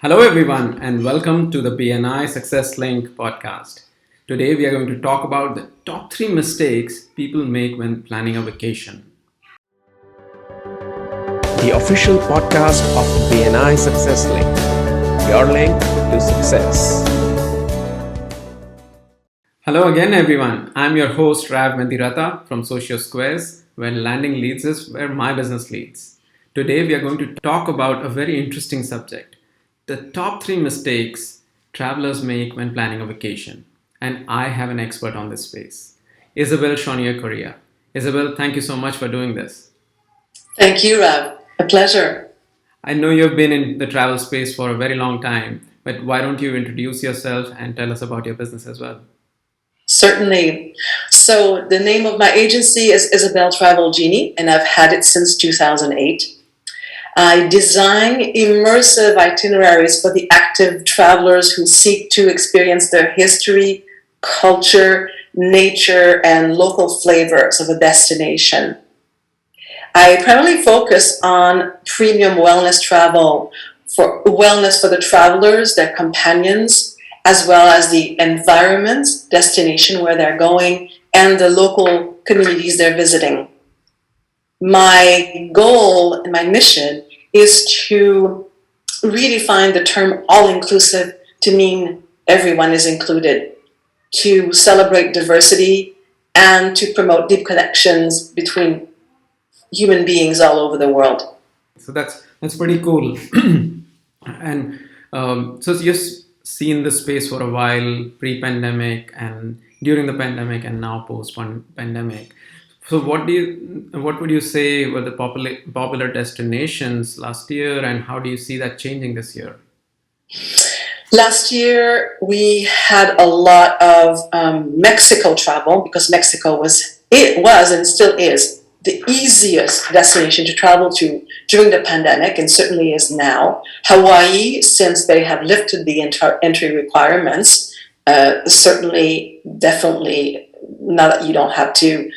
Hello, everyone, and welcome to the BNI Success Link Podcast. Today, we are going to talk about the top three mistakes people make when planning a vacation. The official podcast of BNI Success Link, your link to success. Hello again, everyone. I'm your host, Rav Mendirata from Social Squares, where landing leads is where my business leads. Today, we are going to talk about a very interesting subject. The top three mistakes travelers make when planning a vacation. And I have an expert on this space, Isabelle Choiniere-Correa. Isabel, thank you so much for doing this. Thank you, Rav. A pleasure. I know you've been in the travel space for a very long time, but why don't you introduce yourself and tell us about your business as well? Certainly. So the name of my agency is Isabel Travel Genie, and I've had it since 2008. I design immersive itineraries for the active travelers who seek to experience their history, culture, nature, and local flavors of a destination. I primarily focus on premium wellness travel for wellness for the travelers, their companions, as well as the environment, destination where they're going, and the local communities they're visiting. My goal and my mission is to redefine the term all-inclusive to mean everyone is included, to celebrate diversity, and to promote deep connections between human beings all over the world. So that's pretty cool. And so you've seen the space for a while, pre-pandemic and during the pandemic, and now post-pandemic. So what would you say were the popular destinations last year, and how do you see that changing this year? Last year, we had a lot of Mexico travel because Mexico was and still is the easiest destination to travel to during the pandemic, and certainly is now. Hawaii, since they have lifted the entry requirements, certainly, definitely, now that you don't have to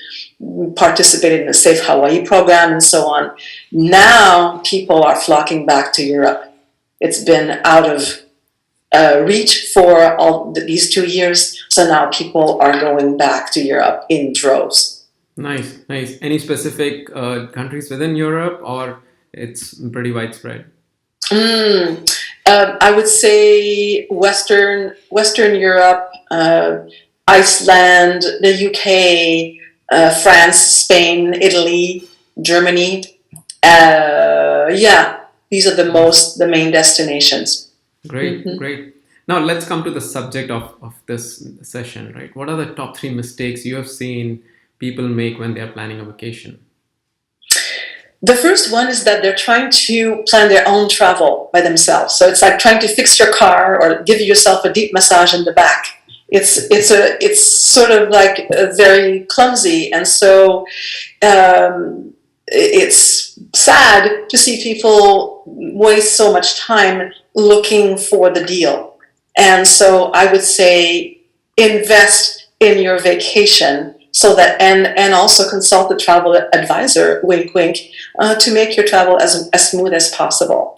participate in the Safe Hawaii program and so on, now people are flocking back to Europe. It's been out of reach for all these 2 years, so now people are going back to Europe in droves. Nice. Any specific countries within Europe, or it's pretty widespread? I would say Western Europe, Iceland, the UK, France, Spain, Italy, Germany. These are the main destinations. Great. Now let's come to the subject of this session, right? What are the top three mistakes you have seen people make when they are planning a vacation? The first one is that they're trying to plan their own travel by themselves. So it's like trying to fix your car or give yourself a deep massage in the back. It's sort of like very clumsy, and so it's sad to see people waste so much time looking for the deal. And so I would say invest in your vacation so that and also consult the travel advisor, wink wink, to make your travel as smooth as possible.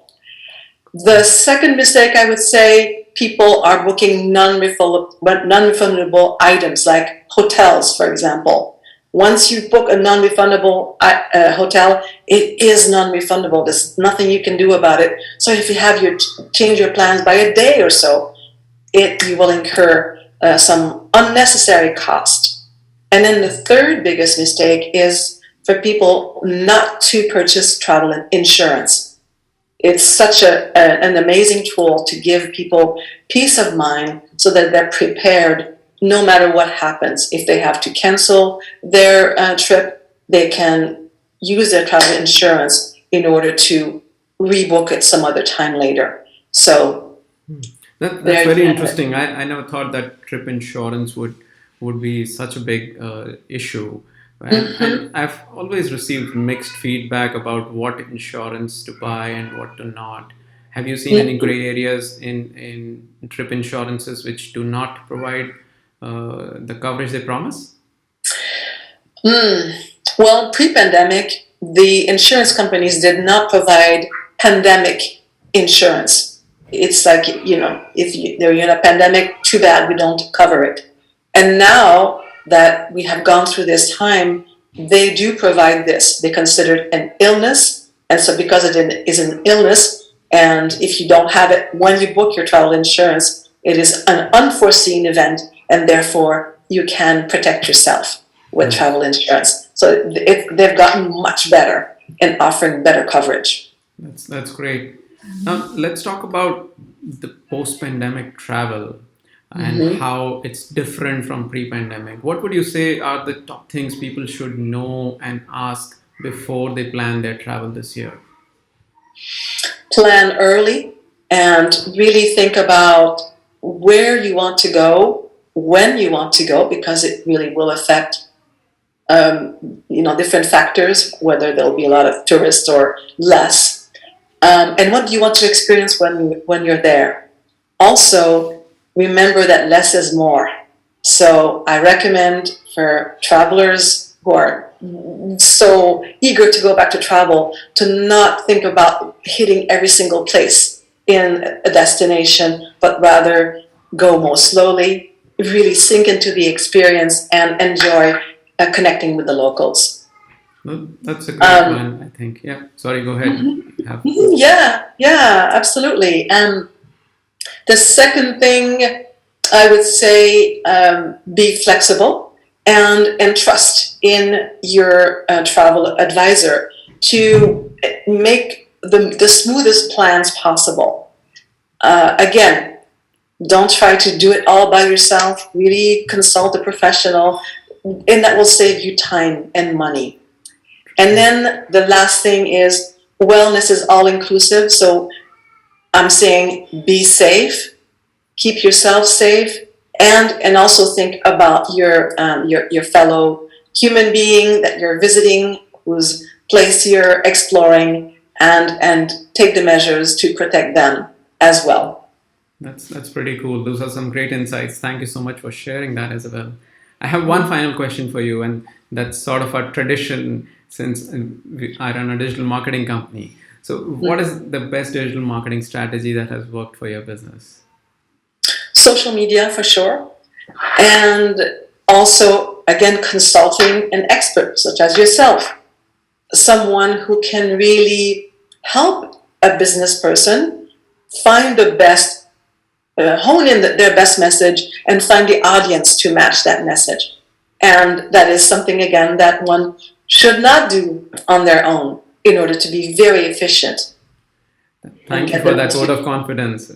The second mistake, I would say, people are booking non-refundable items like hotels, for example. Once you book a non-refundable hotel, it is non-refundable. There's nothing you can do about it. So if you have change your plans by a day or so, you will incur some unnecessary cost. And then the third biggest mistake is for people not to purchase travel insurance. It's such an amazing tool to give people peace of mind so that they're prepared no matter what happens. If they have to cancel their trip, they can use their travel insurance in order to rebook it some other time later. So that's very interesting. I never thought that trip insurance would be such a big issue. And I've always received mixed feedback about what insurance to buy and what to not. Have you seen any gray areas in trip insurances which do not provide the coverage they promise? Well, pre-pandemic, the insurance companies did not provide pandemic insurance. it's like, they're in a pandemic, too bad we don't cover it. And now that we have gone through this time, they do provide this. They consider it an illness. And so because it is an illness, and if you don't have it when you book your travel insurance, it is an unforeseen event, and therefore you can protect yourself with travel insurance. So they've gotten much better in offering better coverage. That's great. Now let's talk about the post-pandemic travel and how it's different from pre-pandemic. What would you say are the top things people should know and ask before they plan their travel this year? Plan early and really think about where you want to go, when you want to go, because it really will affect different factors, whether there'll be a lot of tourists or less, and what do you want to experience when you're there. Also, remember that less is more. So I recommend for travelers who are so eager to go back to travel to not think about hitting every single place in a destination, but rather go more slowly, really sink into the experience and enjoy connecting with the locals. Well, that's a great plan, I think. Yeah. Sorry, go ahead. Yeah, absolutely. And the second thing I would say, be flexible and trust in your travel advisor to make the smoothest plans possible. Again, don't try to do it all by yourself. Really consult a professional, and that will save you time and money. And then the last thing is wellness is all inclusive. So I'm saying be safe, keep yourself safe, and also think about your fellow human being that you're visiting, whose place you're exploring, and take the measures to protect them as well. That's pretty cool. Those are some great insights. Thank you so much for sharing that, Isabel. I have one final question for you, and that's sort of a tradition since I run a digital marketing company. So what is the best digital marketing strategy that has worked for your business? Social media, for sure. And also, again, consulting an expert such as yourself, someone who can really help a business person find the best, hone in their best message and find the audience to match that message. And that is something, again, that one should not do on their own in order to be very efficient. Thank you for that vote of confidence.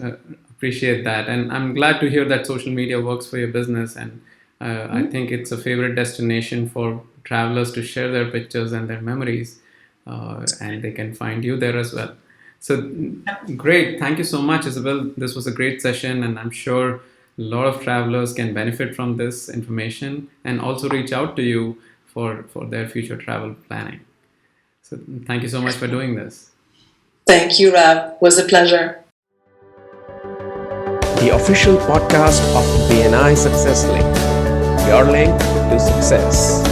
Appreciate that. And I'm glad to hear that social media works for your business. And I think it's a favorite destination for travelers to share their pictures and their memories. And they can find you there as well. So great. Thank you so much, Isabel. This was a great session, and I'm sure a lot of travelers can benefit from this information and also reach out to you for their future travel planning. So thank you so much for doing this. Thank you, Rav. It was a pleasure. The official podcast of BNI Success Link. Your link to success.